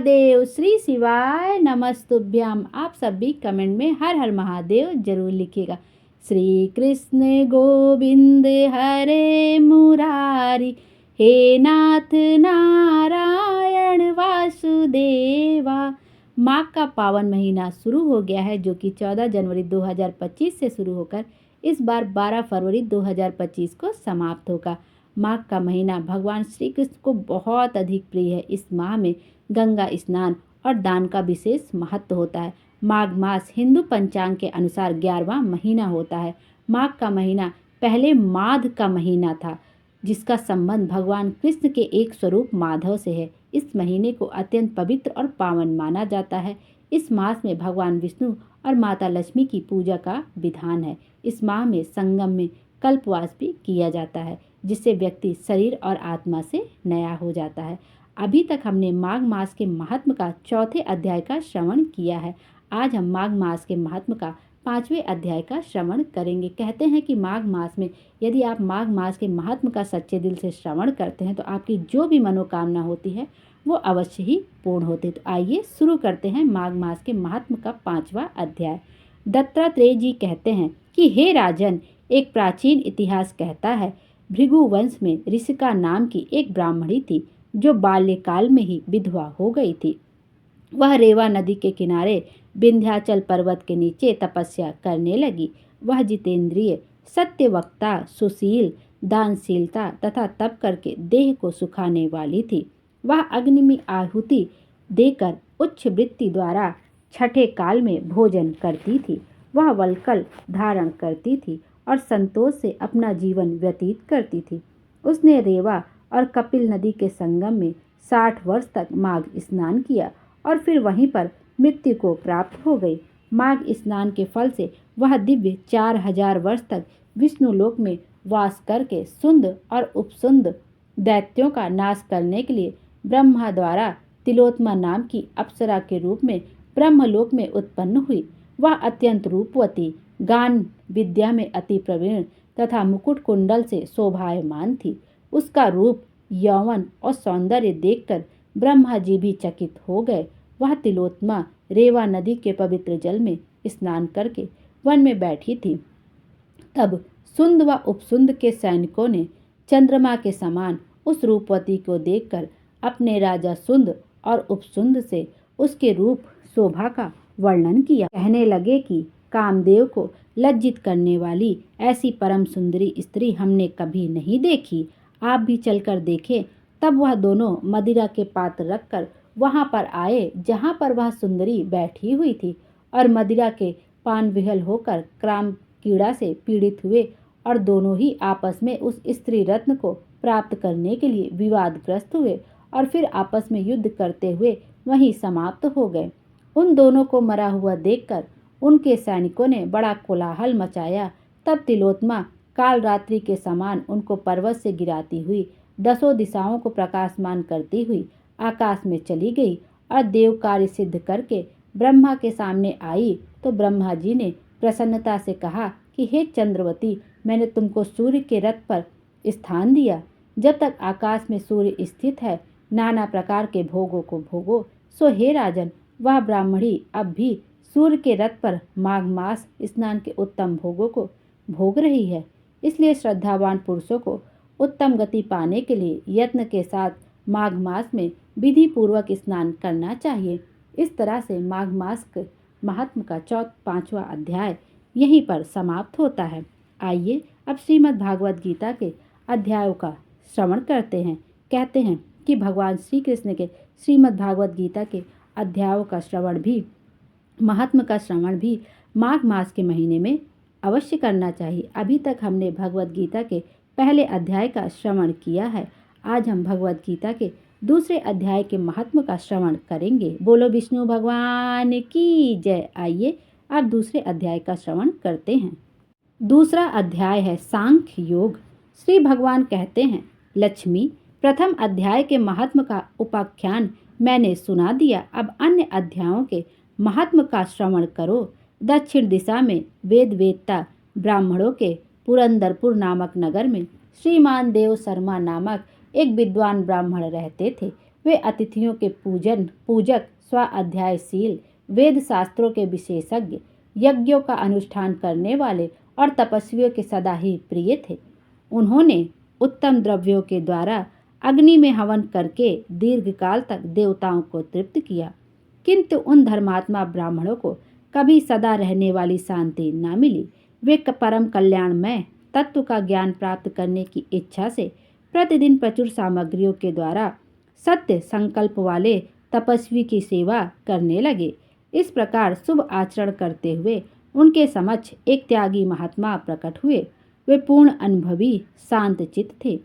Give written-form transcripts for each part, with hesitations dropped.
महादेव, श्री शिवाय नमस्तुभ्यम। आप सभी कमेंट में हर हर महादेव जरूर लिखिएगा। श्री कृष्ण गोविंद हरे मुरारी, हे नाथ नारायण वासुदेवा। माघ का पावन महीना शुरू हो गया है, जो कि 14 जनवरी 2025 से शुरू होकर इस बार 12 फरवरी 2025 को समाप्त होगा। माघ का महीना भगवान श्री कृष्ण को बहुत अधिक प्रिय है। इस माह में गंगा स्नान और दान का विशेष महत्व होता है। माघ मास हिंदू पंचांग के अनुसार 11वां महीना होता है। माघ का महीना पहले माघ का महीना था, जिसका संबंध भगवान कृष्ण के एक स्वरूप माधव से है। इस महीने को अत्यंत पवित्र और पावन माना जाता है। इस मास में भगवान विष्णु और माता लक्ष्मी की पूजा का विधान है। इस माह में संगम में कल्पवास भी किया जाता है, जिससे व्यक्ति शरीर और आत्मा से नया हो जाता है। अभी तक हमने माघ मास के महत्व का चौथे अध्याय का श्रवण किया है। आज हम माघ मास के महत्व का 5वें अध्याय का श्रवण करेंगे। कहते हैं कि माघ मास में यदि आप माघ मास के महत्व का सच्चे दिल से श्रवण करते हैं तो आपकी जो भी मनोकामना होती है वो अवश्य ही पूर्ण होती है। तो आइए शुरू करते हैं माघ मास के महत्व का 5वां अध्याय। दत्तात्रेय जी कहते हैं कि हे राजन, एक प्राचीन इतिहास कहता है, भृगु वंश में ऋषिका नाम की एक ब्राह्मणी थी, जो बाल्यकाल में ही विधवा हो गई थी। वह रेवा नदी के किनारे विंध्याचल पर्वत के नीचे तपस्या करने लगी। वह जितेंद्रिय, सत्यवक्ता, सुशील, दानशीलता तथा तप करके देह को सुखाने वाली थी। वह अग्नि में आहुति देकर उच्च वृत्ति द्वारा छठे काल में भोजन करती थी। वह वल्कल धारण करती थी और संतोष से अपना जीवन व्यतीत करती थी। उसने रेवा और कपिल नदी के संगम में 60 वर्ष तक माघ स्नान किया और फिर वहीं पर मृत्यु को प्राप्त हो गई। माघ स्नान के फल से वह दिव्य 4000 वर्ष तक विष्णुलोक में वास करके सुंद और उपसुंद दैत्यों का नाश करने के लिए ब्रह्मा द्वारा तिलोत्तमा नाम की अप्सरा के रूप में ब्रह्मलोक में उत्पन्न हुई। वह अत्यंत रूपवती, गान विद्या में अति प्रवीण तथा मुकुट कुंडल से शोभायमान थी। उसका रूप, यौवन और सौंदर्य देखकर ब्रह्मा जी भी चकित हो गए। वह तिलोत्तमा रेवा नदी के पवित्र जल में स्नान करके वन में बैठी थी। तब सुंद व उपसुंद के सैनिकों ने चंद्रमा के समान उस रूपवती को देखकर अपने राजा सुंद और उपसुंद से उसके रूप शोभा का वर्णन किया। कहने लगे कि कामदेव को लज्जित करने वाली ऐसी परम सुंदरी स्त्री हमने कभी नहीं देखी। आप भी चलकर देखें। तब वह दोनों मदिरा के पात्र रखकर वहां पर आए जहां पर वह सुंदरी बैठी हुई थी, और मदिरा के पान विहल होकर क्राम कीड़ा से पीड़ित हुए और दोनों ही आपस में उस स्त्री रत्न को प्राप्त करने के लिए विवादग्रस्त हुए और फिर आपस में युद्ध करते हुए वहीं समाप्त हो गए। उन दोनों को मरा हुआ देखकर उनके सैनिकों ने बड़ा कोलाहल मचाया। तब तिलोत्तमा काल रात्रि के समान उनको पर्वत से गिराती हुई 10 दिशाओं को प्रकाशमान करती हुई आकाश में चली गई और देव कार्य सिद्ध करके ब्रह्मा के सामने आई। तो ब्रह्मा जी ने प्रसन्नता से कहा कि हे चंद्रवती, मैंने तुमको सूर्य के रथ पर स्थान दिया। जब तक आकाश में सूर्य स्थित है, नाना प्रकार के भोगों को भोगो। सो हे राजन, वह ब्राह्मणी अब भी सूर्य के रथ पर माघ मास स्नान के उत्तम भोगों को भोग रही है। इसलिए श्रद्धावान पुरुषों को उत्तम गति पाने के लिए यत्न के साथ माघ मास में विधि पूर्वक स्नान करना चाहिए। इस तरह से माघ मास के महात्म का 5वां अध्याय यहीं पर समाप्त होता है। आइए अब श्रीमद् भागवत गीता के अध्यायों का श्रवण करते हैं। कहते हैं कि भगवान श्री कृष्ण के श्रीमद् भागवत गीता के अध्यायों का श्रवण भी, महात्म का श्रवण भी माघ मास के महीने में अवश्य करना चाहिए। अभी तक हमने भगवत गीता के पहले अध्याय का श्रवण किया है। आज हम भगवत गीता के दूसरे अध्याय के महात्म का श्रवण करेंगे। बोलो विष्णु भगवान की जय। आइए अब दूसरे अध्याय का श्रवण करते हैं। दूसरा अध्याय है सांख्य योग। श्री भगवान कहते हैं, लक्ष्मी, प्रथम अध्याय के महात्म का उपाख्यान मैंने सुना दिया। अब अन्य अध्यायों के महात्म का श्रवण करो। दक्षिण दिशा में वेद वेदता ब्राह्मणों के पुरंदरपुर नामक नगर में श्रीमान देव शर्मा नामक एक विद्वान ब्राह्मण रहते थे। वे अतिथियों के पूजक, स्वाध्यायशील, वेद शास्त्रों के विशेषज्ञ, यज्ञों का अनुष्ठान करने वाले और तपस्वियों के सदा ही प्रिय थे। उन्होंने उत्तम द्रव्यों के द्वारा अग्नि में हवन करके दीर्घकाल तक देवताओं को तृप्त किया, किंतु उन धर्मात्मा ब्राह्मणों को कभी सदा रहने वाली शांति न मिली। वे परम कल्याणमय तत्व का ज्ञान प्राप्त करने की इच्छा से प्रतिदिन प्रचुर सामग्रियों के द्वारा सत्य संकल्प वाले तपस्वी की सेवा करने लगे। इस प्रकार शुभ आचरण करते हुए उनके समक्ष एक त्यागी महात्मा प्रकट हुए। वे पूर्ण अनुभवी शांत चित्त थे।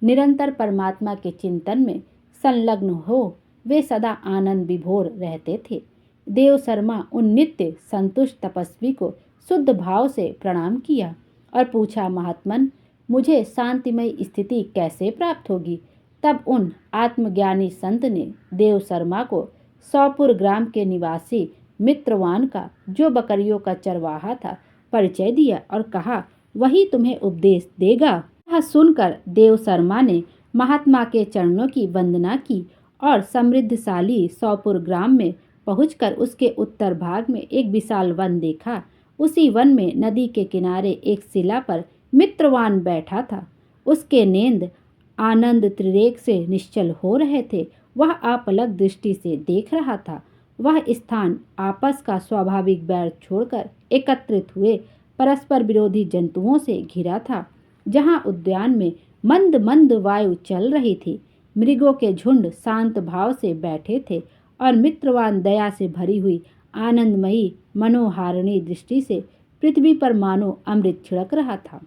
निरंतर परमात्मा के चिंतन में संलग्न हो वे सदा आनंद विभोर रहते थे। देव शर्मा उन नित्य संतुष्ट तपस्वी को शुद्ध भाव से प्रणाम किया और पूछा, महात्मन, मुझे शांतिमय स्थिति कैसे प्राप्त होगी? तब उन आत्मज्ञानी संत ने देव शर्मा को सौपुर ग्राम के निवासी मित्रवान का, जो बकरियों का चरवाहा था, परिचय दिया और कहा, वही तुम्हें उपदेश देगा। यह सुनकर देव शर्मा ने महात्मा के चरणों की वंदना की और समृद्धशाली सौपुर ग्राम में पहुंचकर उसके उत्तर भाग में एक विशाल वन देखा। उसी वन में नदी के किनारे एक शिला पर मित्रवान बैठा था। उसके नेत्र आनंद त्रिरेक से निश्चल हो रहे थे। वह अपलक दृष्टि से देख रहा था। वह स्थान आपस का स्वाभाविक बैर छोड़कर एकत्रित हुए परस्पर विरोधी जंतुओं से घिरा था, जहाँ उद्यान में मंद मंद वायु चल रही थी। मृगों के झुंड शांत भाव से बैठे थे और मित्रवान दया से भरी हुई आनंदमयी मनोहारिणी दृष्टि से पृथ्वी पर मानो अमृत छिड़क रहा था।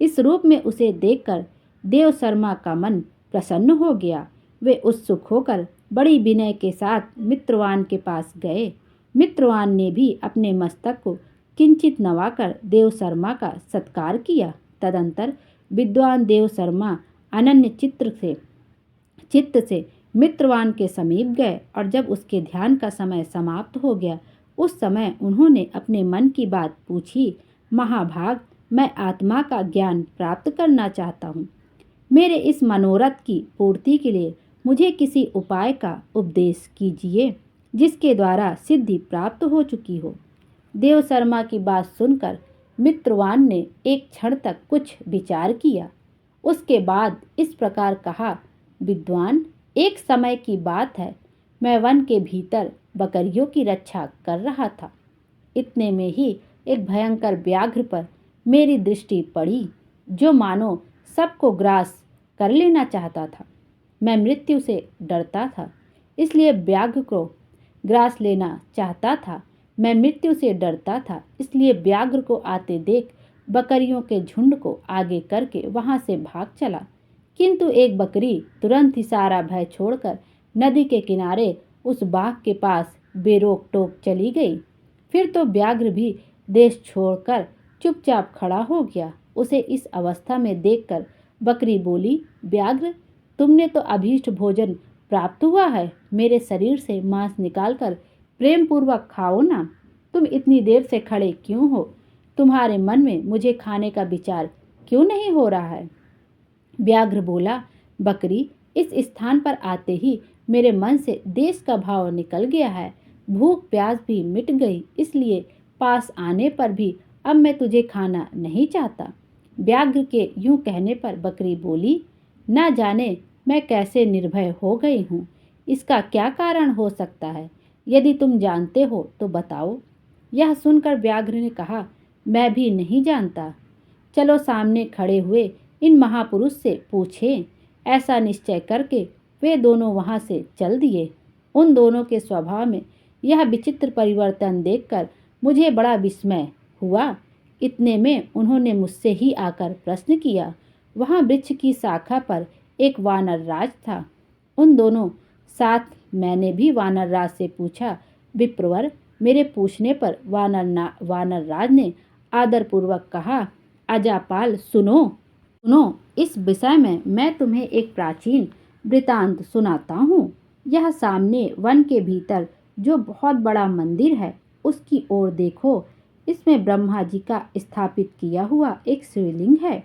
इस रूप में उसे देखकर देव शर्मा का मन प्रसन्न हो गया। वे उत्सुक होकर बड़ी विनय के साथ मित्रवान के पास गए। मित्रवान ने भी अपने मस्तक को किंचित नवाकर देव शर्मा का सत्कार किया। तदंतर विद्वान देव शर्मा अनन्य चित्त से मित्रवान के समीप गए और जब उसके ध्यान का समय समाप्त हो गया, उस समय उन्होंने अपने मन की बात पूछी। महाभाग, मैं आत्मा का ज्ञान प्राप्त करना चाहता हूँ। मेरे इस मनोरथ की पूर्ति के लिए मुझे किसी उपाय का उपदेश कीजिए, जिसके द्वारा सिद्धि प्राप्त हो चुकी हो। देव शर्मा की बात सुनकर मित्रवान ने एक क्षण तक कुछ विचार किया। उसके बाद इस प्रकार कहा, विद्वान, एक समय की बात है, मैं वन के भीतर बकरियों की रक्षा कर रहा था। इतने में ही एक भयंकर व्याघ्र पर मेरी दृष्टि पड़ी, जो मानो सबको ग्रास कर लेना चाहता था। मैं मृत्यु से डरता था, इसलिए व्याघ्र को ग्रास लेना चाहता था। मैं मृत्यु से डरता था, इसलिए व्याघ्र को आते देख बकरियों के झुंड को आगे करके वहां से भाग चला। किंतु एक बकरी तुरंत ही सारा भय छोड़कर नदी के किनारे उस बाघ के पास बेरोक टोक चली गई। फिर तो व्याघ्र भी देश छोड़कर चुपचाप खड़ा हो गया। उसे इस अवस्था में देखकर बकरी बोली, व्याघ्र, तुमने तो अभीष्ट भोजन प्राप्त हुआ है। मेरे शरीर से मांस निकालकर प्रेम पूर्वक खाओ ना। तुम इतनी देर से खड़े क्यों हो? तुम्हारे मन में मुझे खाने का विचार क्यों नहीं हो रहा है? व्याघ्र बोला, बकरी, इस स्थान पर आते ही मेरे मन से देश का भाव निकल गया है। भूख प्यास भी मिट गई, इसलिए पास आने पर भी अब मैं तुझे खाना नहीं चाहता। व्याघ्र के यूं कहने पर बकरी बोली, न जाने मैं कैसे निर्भय हो गई हूँ। इसका क्या कारण हो सकता है? यदि तुम जानते हो तो बताओ। यह सुनकर व्याघ्र ने कहा, मैं भी नहीं जानता। चलो सामने खड़े हुए इन महापुरुष से पूछें। ऐसा निश्चय करके वे दोनों वहां से चल दिए। उन दोनों के स्वभाव में यह विचित्र परिवर्तन देखकर मुझे बड़ा विस्मय हुआ। इतने में उन्होंने मुझसे ही आकर प्रश्न किया। वहां वृक्ष की शाखा पर एक वानर राज था। उन दोनों साथ मैंने भी वानर राज से पूछा। विप्रवर, मेरे पूछने पर वानर राज ने आदरपूर्वक कहा, अजापाल, सुनो, इस विषय में मैं तुम्हें एक प्राचीन वृतांत सुनाता हूँ। यह सामने वन के भीतर जो बहुत बड़ा मंदिर है, उसकी ओर देखो। इसमें ब्रह्मा जी का स्थापित किया हुआ एक शिवलिंग है।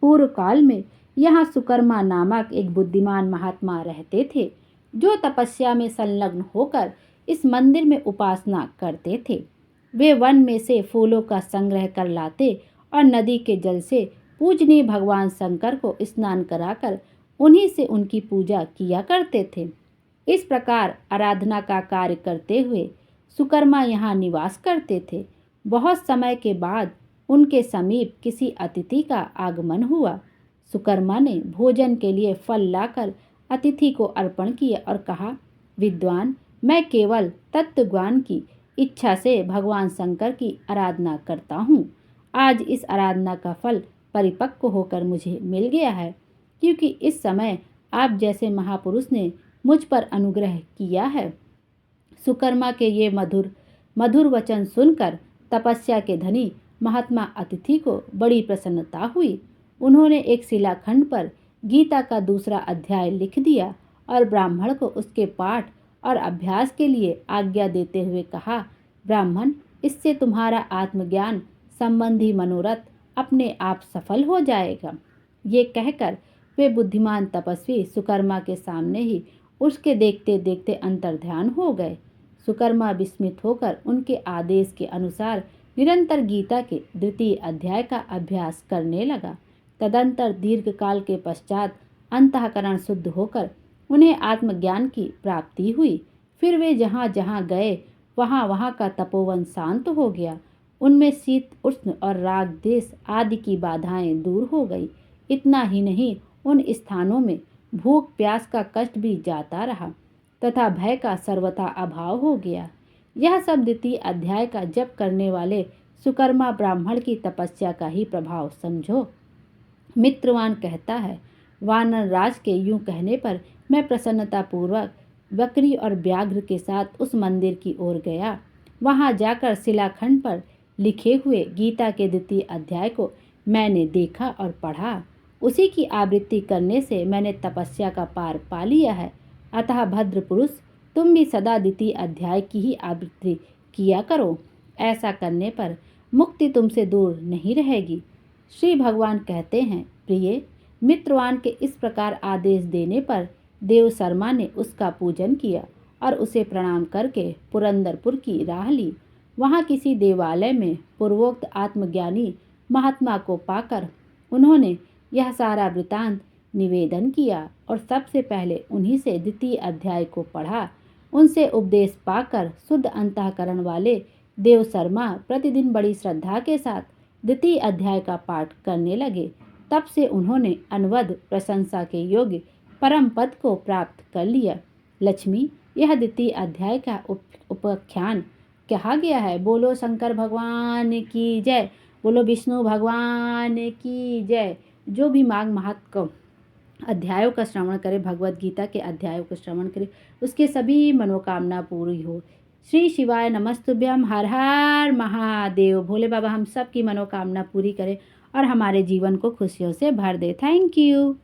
पूर्व काल में यहाँ सुकर्मा नामक एक बुद्धिमान महात्मा रहते थे। जो तपस्या में संलग्न होकर इस मंदिर में उपासना करते थे। वे वन में से फूलों का संग्रह कर लाते और नदी के जल से पूजनीय भगवान शंकर को स्नान कराकर उन्हीं से उनकी पूजा किया करते थे। इस प्रकार आराधना का कार्य करते हुए सुकर्मा यहाँ निवास करते थे। बहुत समय के बाद उनके समीप किसी अतिथि का आगमन हुआ। सुकर्मा ने भोजन के लिए फल लाकर अतिथि को अर्पण किया और कहा, विद्वान, मैं केवल तत्वज्ञान की इच्छा से भगवान शंकर की आराधना करता हूँ। आज इस आराधना का फल परिपक्व होकर मुझे मिल गया है, क्योंकि इस समय आप जैसे महापुरुष ने मुझ पर अनुग्रह किया है। सुकर्मा के ये मधुर मधुर वचन सुनकर तपस्या के धनी महात्मा अतिथि को बड़ी प्रसन्नता हुई। उन्होंने एक शिलाखंड पर गीता का दूसरा अध्याय लिख दिया और ब्राह्मण को उसके पाठ और अभ्यास के लिए आज्ञा देते हुए कहा, ब्राह्मण, इससे तुम्हारा आत्मज्ञान संबंधी मनोरथ अपने आप सफल हो जाएगा। ये कहकर वे बुद्धिमान तपस्वी सुकर्मा के सामने ही उसके देखते देखते अंतर्ध्यान हो गए। सुकर्मा विस्मित होकर उनके आदेश के अनुसार निरंतर गीता के द्वितीय अध्याय का अभ्यास करने लगा। तदंतर दीर्घ काल के पश्चात अंतःकरण शुद्ध होकर उन्हें आत्मज्ञान की प्राप्ति हुई। फिर वे जहाँ जहाँ गए वहाँ वहाँ का तपोवन शांत हो गया। उनमें शीत उष्ण और राग देश आदि की बाधाएं दूर हो गई। इतना ही नहीं, उन स्थानों में भूख प्यास का कष्ट भी जाता रहा तथा भय का सर्वथा अभाव हो गया। यह सब द्वितीय अध्याय का जप करने वाले सुकर्मा ब्राह्मण की तपस्या का ही प्रभाव समझो। मित्रवान कहता है, वानर राज के यूं कहने पर मैं प्रसन्नतापूर्वक बकरी और व्याघ्र के साथ उस मंदिर की ओर गया। वहां जाकर शिलाखंड पर लिखे हुए गीता के द्वितीय अध्याय को मैंने देखा और पढ़ा। उसी की आवृत्ति करने से मैंने तपस्या का पार पा लिया है। अतः भद्र पुरुष, तुम भी सदा द्वितीय अध्याय की ही आवृत्ति किया करो। ऐसा करने पर मुक्ति तुमसे दूर नहीं रहेगी। श्री भगवान कहते हैं, प्रिय, मित्रवान के इस प्रकार आदेश देने पर देव शर्मा ने उसका पूजन किया और उसे प्रणाम करके पुरंदरपुर की राह ली। वहाँ किसी देवालय में पूर्वोक्त आत्मज्ञानी महात्मा को पाकर उन्होंने यह सारा वृतांत निवेदन किया और सबसे पहले उन्हीं से द्वितीय अध्याय को पढ़ा। उनसे उपदेश पाकर शुद्ध अंतःकरण वाले देव शर्मा प्रतिदिन बड़ी श्रद्धा के साथ द्वितीय अध्याय का पाठ करने लगे। तब से उन्होंने अनवद प्रशंसा के योग्य परम पद को प्राप्त कर लिया। लक्ष्मी, यह द्वितीय अध्याय का उपाख्यान कहा गया है। बोलो शंकर भगवान की जय, बोलो विष्णु भगवान की जय। जो भी माघ महात्म अध्यायों का श्रवण करे, भगवत गीता के अध्यायों का श्रवण करे, उसके सभी मनोकामना पूरी हो। श्री शिवाय नमस्तुभ्यम। हर हर महादेव। भोले बाबा हम सब की मनोकामना पूरी करे और हमारे जीवन को खुशियों से भर दे। Thank you.